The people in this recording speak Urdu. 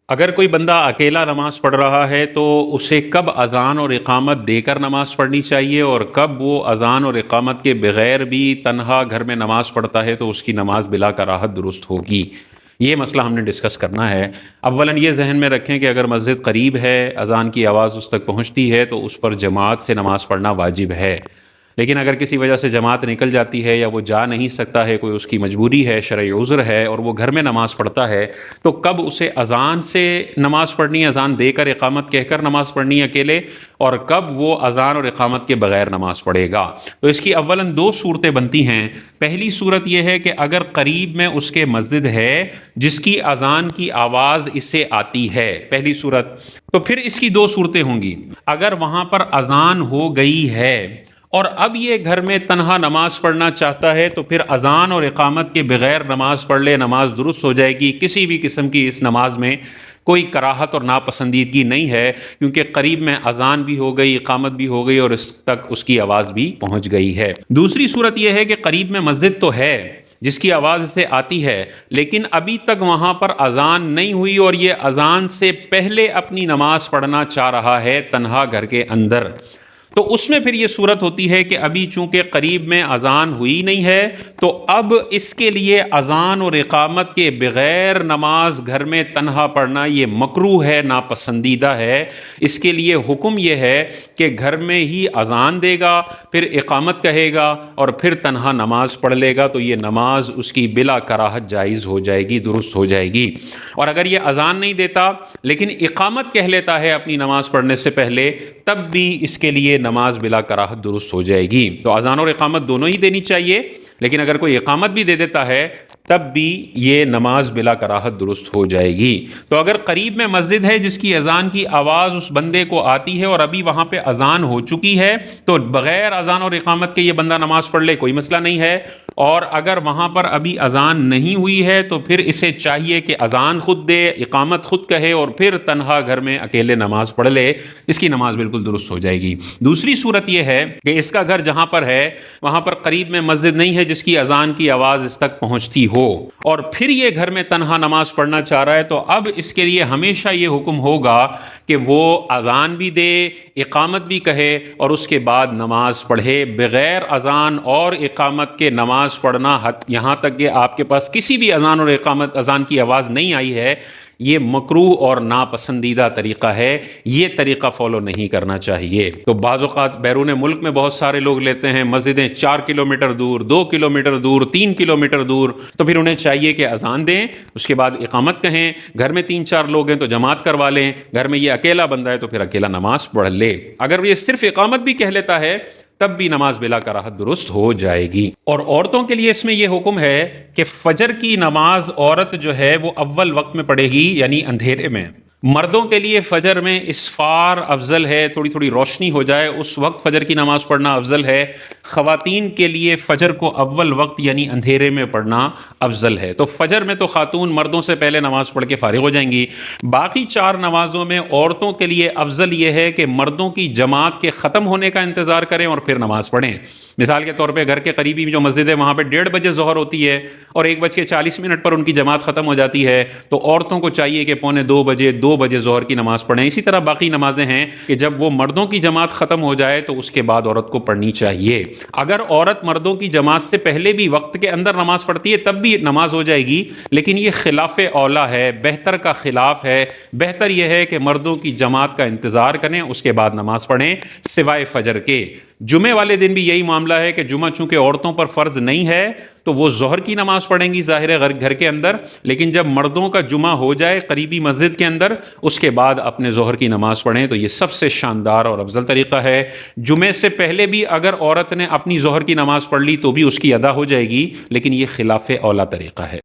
اگر کوئی بندہ اکیلا نماز پڑھ رہا ہے تو اسے کب اذان اور اقامت دے کر نماز پڑھنی چاہیے، اور کب وہ اذان اور اقامت کے بغیر بھی تنہا گھر میں نماز پڑھتا ہے تو اس کی نماز بلا کراہت درست ہوگی؟ یہ مسئلہ ہم نے ڈسکس کرنا ہے۔ اولاً یہ ذہن میں رکھیں کہ اگر مسجد قریب ہے، اذان کی آواز اس تک پہنچتی ہے تو اس پر جماعت سے نماز پڑھنا واجب ہے۔ لیکن اگر کسی وجہ سے جماعت نکل جاتی ہے یا وہ جا نہیں سکتا ہے، کوئی اس کی مجبوری ہے، شرعی عذر ہے، اور وہ گھر میں نماز پڑھتا ہے، تو کب اسے اذان سے نماز پڑھنی، اذان دے کر اقامت کہہ کر نماز پڑھنی اکیلے، اور کب وہ اذان اور اقامت کے بغیر نماز پڑھے گا؟ تو اس کی اولاً دو صورتیں بنتی ہیں۔ پہلی صورت یہ ہے کہ اگر قریب میں اس کے مسجد ہے جس کی اذان کی آواز اس سے آتی ہے، پہلی صورت، تو پھر اس کی دو صورتیں ہوں گی۔ اگر وہاں پر اذان ہو گئی ہے اور اب یہ گھر میں تنہا نماز پڑھنا چاہتا ہے تو پھر اذان اور اقامت کے بغیر نماز پڑھ لے، نماز درست ہو جائے گی۔ کسی بھی قسم کی اس نماز میں کوئی کراہت اور ناپسندیدگی نہیں ہے، کیونکہ قریب میں اذان بھی ہو گئی، اقامت بھی ہو گئی، اور اس تک اس کی آواز بھی پہنچ گئی ہے۔ دوسری صورت یہ ہے کہ قریب میں مسجد تو ہے جس کی آواز سے آتی ہے، لیکن ابھی تک وہاں پر اذان نہیں ہوئی اور یہ اذان سے پہلے اپنی نماز پڑھنا چاہ رہا ہے تنہا گھر کے اندر، تو اس میں پھر یہ صورت ہوتی ہے کہ ابھی چونکہ قریب میں اذان ہوئی نہیں ہے تو اب اس کے لیے اذان اور اقامت کے بغیر نماز گھر میں تنہا پڑھنا یہ مکروہ ہے، ناپسندیدہ ہے۔ اس کے لیے حکم یہ ہے کہ گھر میں ہی اذان دے گا، پھر اقامت کہے گا اور پھر تنہا نماز پڑھ لے گا، تو یہ نماز اس کی بلا کراہت جائز ہو جائے گی، درست ہو جائے گی۔ اور اگر یہ اذان نہیں دیتا لیکن اقامت کہہ لیتا ہے اپنی نماز پڑھنے سے پہلے، تب بھی اس کے لیے نماز بلا کراہت درست ہو جائے گی۔ تو اذان اور اقامت دونوں ہی دینی چاہیے، لیکن اگر کوئی اقامت بھی دے دیتا ہے تب بھی یہ نماز بلا کراہت درست ہو جائے گی۔ تو اگر قریب میں مسجد ہے جس کی اذان کی آواز اس بندے کو آتی ہے اور ابھی وہاں پہ اذان ہو چکی ہے، تو بغیر اذان اور اقامت کے یہ بندہ نماز پڑھ لے، کوئی مسئلہ نہیں ہے۔ اور اگر وہاں پر ابھی اذان نہیں ہوئی ہے تو پھر اسے چاہیے کہ اذان خود دے، اقامت خود کہے، اور پھر تنہا گھر میں اکیلے نماز پڑھ لے، اس کی نماز بالکل درست ہو جائے گی۔ دوسری صورت یہ ہے کہ اس کا گھر جہاں پر ہے وہاں پر قریب میں مسجد نہیں ہے جس کی اذان کی آواز اس تک پہنچتی ہو، اور پھر یہ گھر میں تنہا نماز پڑھنا چاہ رہا ہے، تو اب اس کے لیے ہمیشہ یہ حکم ہوگا کہ وہ اذان بھی دے، اقامت بھی کہے، اور اس کے بعد نماز پڑھے۔ بغیر اذان اور اقامت کے نماز پڑھنا، یہاں تک کہ آپ کے پاس کسی بھی اذان اور اذان کی آواز نہیں آئی ہے، یہ مکروہ اور ناپسندیدہ طریقہ ہے، یہ طریقہ فالو نہیں کرنا چاہیے۔ تو بعض اوقات بیرون ملک میں بہت سارے لوگ لیتے ہیں مسجدیں 4 کلومیٹر دور، 2 کلومیٹر دور، 3 کلومیٹر دور، تو پھر انہیں چاہیے کہ اذان دیں، اس کے بعد اقامت کہیں، گھر میں 3-4 لوگ ہیں تو جماعت کروا لیں، گھر میں یہ اکیلا بندہ ہے تو پھر اکیلا نماز پڑھ لے۔ اگر یہ صرف اقامت بھی کہہ لیتا ہے تب بھی نماز بلا کراہت درست ہو جائے گی۔ اور عورتوں کے لیے اس میں یہ حکم ہے کہ فجر کی نماز عورت جو ہے وہ اول وقت میں پڑھے گی، یعنی اندھیرے میں۔ مردوں کے لیے فجر میں اسفار افضل ہے، تھوڑی تھوڑی روشنی ہو جائے اس وقت فجر کی نماز پڑھنا افضل ہے۔ خواتین کے لیے فجر کو اول وقت یعنی اندھیرے میں پڑھنا افضل ہے۔ تو فجر میں تو خاتون مردوں سے پہلے نماز پڑھ کے فارغ ہو جائیں گی۔ باقی 4 نمازوں میں عورتوں کے لیے افضل یہ ہے کہ مردوں کی جماعت کے ختم ہونے کا انتظار کریں اور پھر نماز پڑھیں۔ مثال کے طور پہ گھر کے قریبی جو مسجد ہے وہاں پہ 1:30 بجے ظہر ہوتی ہے اور 1:40 پر ان کی جماعت ختم ہو جاتی ہے، تو عورتوں کو چاہیے کہ 2 بجے ظہر کی نماز پڑھیں۔ اسی طرح باقی نمازیں ہیں کہ جب وہ مردوں کی جماعت ختم ہو جائے تو اس کے بعد عورت کو پڑھنی چاہیے۔ اگر عورت مردوں کی جماعت سے پہلے بھی وقت کے اندر نماز پڑھتی ہے تب بھی نماز ہو جائے گی، لیکن یہ خلاف اولا ہے، بہتر کا خلاف ہے۔ بہتر یہ ہے کہ مردوں کی جماعت کا انتظار کریں، اس کے بعد نماز پڑھیں، سوائے فجر کے۔ جمعے والے دن بھی یہی معاملہ ہے کہ جمعہ چونکہ عورتوں پر فرض نہیں ہے تو وہ ظہر کی نماز پڑھیں گی ظاہر ہے گھر کے اندر، لیکن جب مردوں کا جمعہ ہو جائے قریبی مسجد کے اندر اس کے بعد اپنے ظہر کی نماز پڑھیں، تو یہ سب سے شاندار اور افضل طریقہ ہے۔ جمعے سے پہلے بھی اگر عورت نے اپنی ظہر کی نماز پڑھ لی تو بھی اس کی ادا ہو جائے گی، لیکن یہ خلاف اولا طریقہ ہے۔